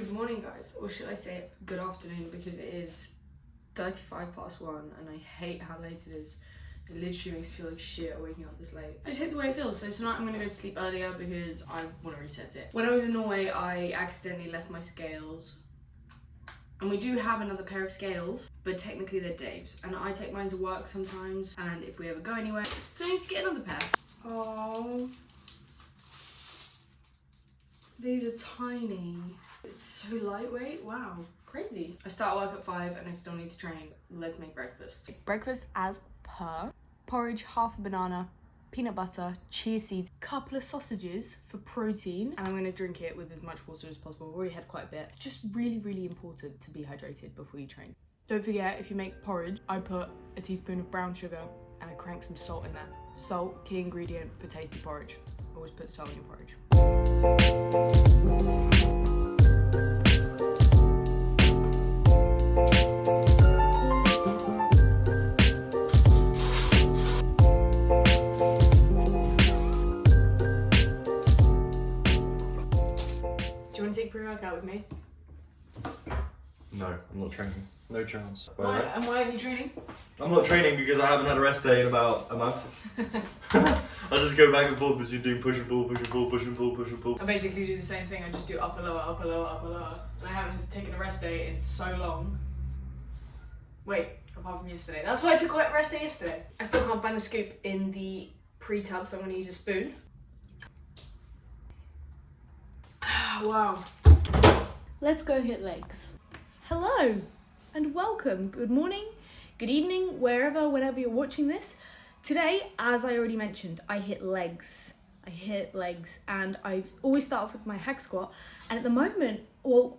Good morning, guys, or should I say good afternoon, because it is 1:35 and I hate how late it is. It literally makes me feel like shit waking up this late. I just hate the way it feels. So tonight I'm gonna go to sleep earlier because I want to reset it. When I was in Norway, I accidentally left my scales. And we do have another pair of scales, but technically they're Dave's. And I take mine to work sometimes, and if we ever go anywhere, so I need to get another pair. Oh, these are tiny. It's so lightweight, wow, crazy. I start work at 5 and I still need to train. Let's make breakfast. Breakfast as per. Porridge, half a banana, peanut butter, chia seeds, couple of sausages for protein, and I'm gonna drink it with as much water as possible. I've already had quite a bit. Just really, really important to be hydrated before you train. Don't forget, if you make porridge, I put a teaspoon of brown sugar and I crank some salt in there. Salt, key ingredient for tasty porridge. Always put salt in your porridge. Do you want to take pre-workout with me? No, I'm not training. No chance. Why? And why aren't you training? I'm not training because I haven't had a rest day in about a month. I just go back and forth between doing push and pull, push and pull, push and pull, push and pull. I basically do the same thing. I just do upper, lower, upper, lower, upper, lower. And I haven't taken a rest day in so long. Wait, apart from yesterday. That's why I took a rest day yesterday. I still can't find the scoop in the pre-tub, so I'm going to use a spoon. Wow. Let's go hit legs. Hello and welcome. Good morning, good evening, whenever you're watching this. Today, as I already mentioned, I hit legs. And I always start off with my hack squat. And at the moment,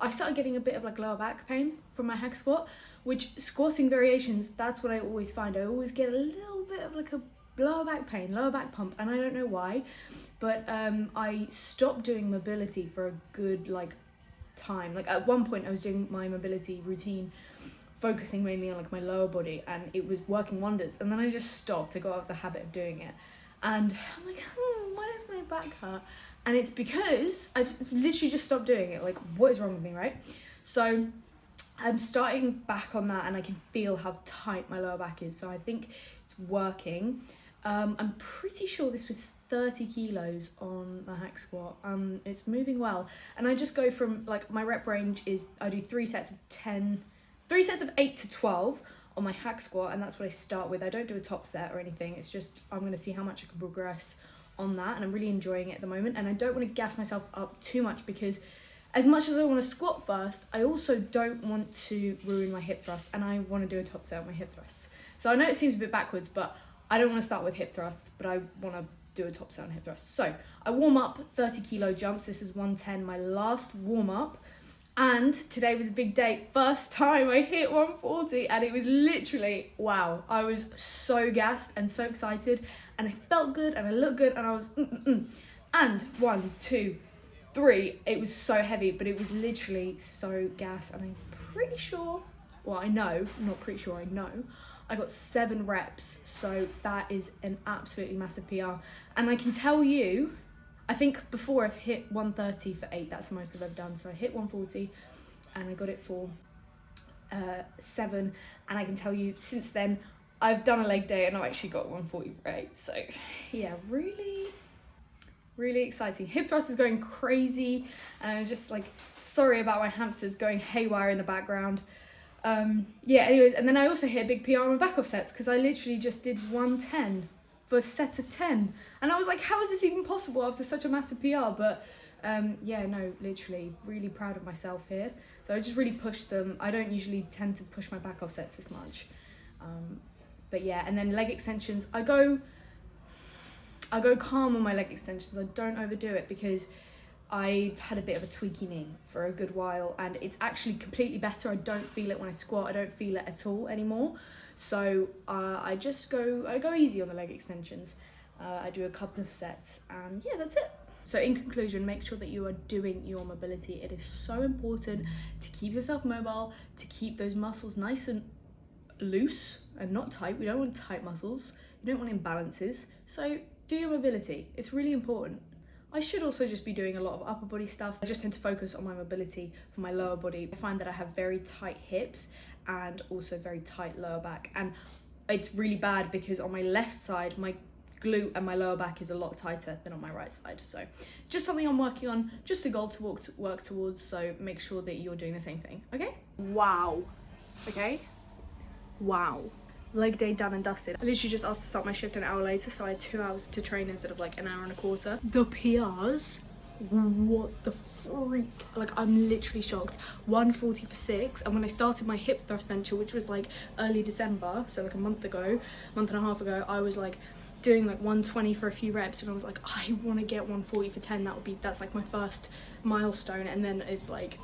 I started getting a bit of like lower back pain from my hack squat, which squatting variations, that's what I always find. I always get a little bit of like a lower back pain, lower back pump, and I don't know why, but I stopped doing mobility for a good time. Like at one point I was doing my mobility routine focusing mainly on like my lower body, and it was working wonders, and then I just stopped. I got out of the habit of doing it, and I'm like, why does my back hurt? And it's because I've literally just stopped doing it. Like, what is wrong with me, right? So I'm starting back on that, and I can feel how tight my lower back is, so I think it's working. I'm pretty sure this was 30 kilos on the hack squat. It's moving well, and I just go from like my rep range is I do 3 sets of 8 to 12 on my hack squat, and that's what I start with. I don't do a top set or anything. It's just I'm going to see how much I can progress on that, and I'm really enjoying it at the moment, and I don't want to gas myself up too much because as much as I want to squat first, I also don't want to ruin my hip thrust, and I want to do a top set on my hip thrusts. So I know it seems a bit backwards, but I don't want to start with hip thrusts, but I want to do a top set on hip thrusts. So I warm up 30 kilo jumps. This is 110, my last warm up. And today was a big day. First time I hit 140, and it was literally, wow. I was so gassed and so excited, and I felt good and I looked good, and I was And 1, 2, 3, it was so heavy, but it was literally so gassed, and I'm pretty sure, I know, not pretty sure, I know, I got 7 reps, so that is an absolutely massive PR. And I can tell you, I think before I've hit 130 for 8, that's the most I've ever done. So I hit 140 and I got it for 7. And I can tell you since then, I've done a leg day and I've actually got 140 for 8. So yeah, really, really exciting. Hip thrust is going crazy. And I'm just like, sorry about my hamsters going haywire in the background. Yeah, anyways, and then I also hit a big PR on my back off sets because I literally just did 110 for a set of 10, and I was like, how is this even possible after such a massive PR? But yeah, no, literally really proud of myself here. So I just really pushed them. I don't usually tend to push my back off sets this much, but yeah. And then leg extensions, I go calm on my leg extensions. I don't overdo it because I've had a bit of a tweaky knee for a good while, and it's actually completely better. I don't feel it when I squat. I don't feel it at all anymore. So I go easy on the leg extensions. I do a couple of sets, and yeah, that's it. So in conclusion, make sure that you are doing your mobility. It is so important to keep yourself mobile, to keep those muscles nice and loose and not tight. We don't want tight muscles. You don't want imbalances. So do your mobility. It's really important. I should also just be doing a lot of upper body stuff. I just tend to focus on my mobility for my lower body. I find that I have very tight hips and also very tight lower back. And it's really bad because on my left side, my glute and my lower back is a lot tighter than on my right side. So just something I'm working on, just a goal to work towards. So make sure that you're doing the same thing, okay? Wow, okay? Wow. Leg day done and dusted. I literally just asked to start my shift an hour later, so I had 2 hours to train instead of like an hour and a quarter. The PRs, what the freak? Like, I'm literally shocked. 140 for 6, and when I started my hip thrust venture, which was like early December, so like a month and a half ago, I was like doing like 120 for a few reps, and I was like, I want to get 140 for 10. That's like my first milestone, and then it's like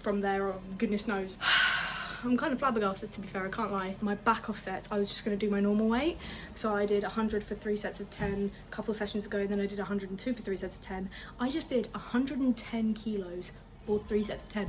from there on, goodness knows. I'm kind of flabbergasted, to be fair, I can't lie. My back off sets, I was just going to do my normal weight. So I did 100 for 3 sets of 10 a couple of sessions ago, and then I did 102 for 3 sets of 10. I just did 110 kilos for 3 sets of 10.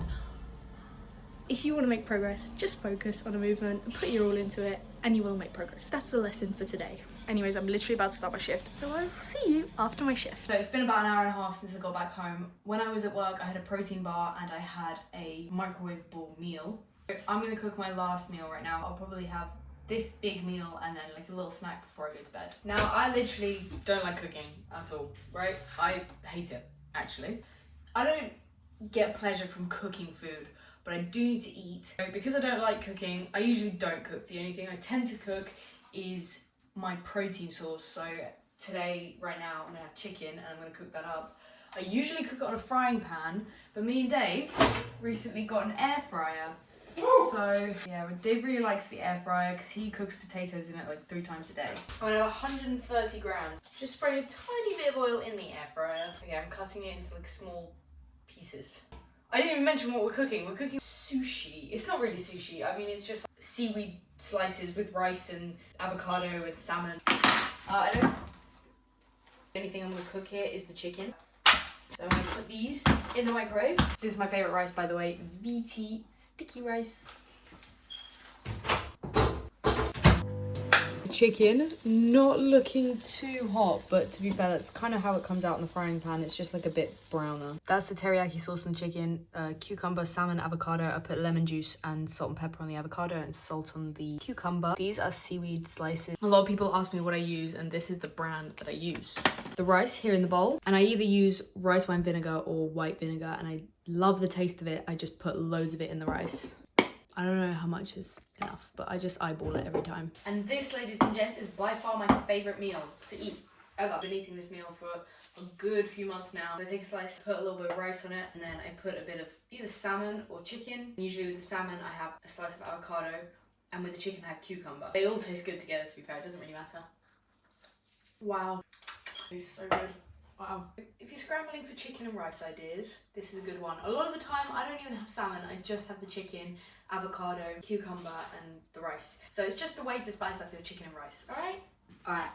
If you want to make progress, just focus on a movement and put your all into it, and you will make progress. That's the lesson for today. Anyways, I'm literally about to start my shift, so I'll see you after my shift. So it's been about an hour and a half since I got back home. When I was at work, I had a protein bar and I had a microwavable meal. I'm gonna cook my last meal right now. I'll probably have this big meal and then like a little snack before I go to bed. Now, I literally don't like cooking at all, right? I hate it, actually. I don't get pleasure from cooking food, but I do need to eat. So because I don't like cooking, I usually don't cook. The only thing I tend to cook is my protein source. So today, right now, I'm gonna have chicken and I'm gonna cook that up. I usually cook it on a frying pan, but me and Dave recently got an air fryer. So yeah, Dave really likes the air fryer because he cooks potatoes in it like 3 times a day. I'm gonna have 130 grams. Just spray a tiny bit of oil in the air fryer. Okay, I'm cutting it into like small pieces. I didn't even mention what we're cooking. We're cooking sushi. It's not really sushi. I mean, it's just seaweed slices with rice and avocado and salmon. I don't. The only thing I'm gonna cook here is the chicken. So I'm gonna put these in the microwave. This is my favorite rice, by the way, VT sticky rice. Chicken, not looking too hot, but to be fair, that's kind of how it comes out in the frying pan. It's just like a bit browner. That's the teriyaki sauce on the chicken. Cucumber, salmon, avocado. I put lemon juice and salt and pepper on the avocado and salt on the cucumber. These are seaweed slices. A lot of people ask me what I use, and this is the brand that I use. The rice here in the bowl, and I either use rice wine vinegar or white vinegar, and I love the taste of it. I just put loads of it in the rice. I don't know how much is enough, but I just eyeball it every time. And this, ladies and gents, is by far my favourite meal to eat ever. I've been eating this meal for a good few months now. So I take a slice, put a little bit of rice on it, and then I put a bit of either salmon or chicken. Usually with the salmon, I have a slice of avocado, and with the chicken, I have cucumber. They all taste good together, to be fair. It doesn't really matter. Wow. It's so good. Wow. If you're scrambling for chicken and rice ideas, this is a good one. A lot of the time, I don't even have salmon. I just have the chicken, avocado, cucumber, and the rice. So it's just a way to spice up your chicken and rice, all right? All right.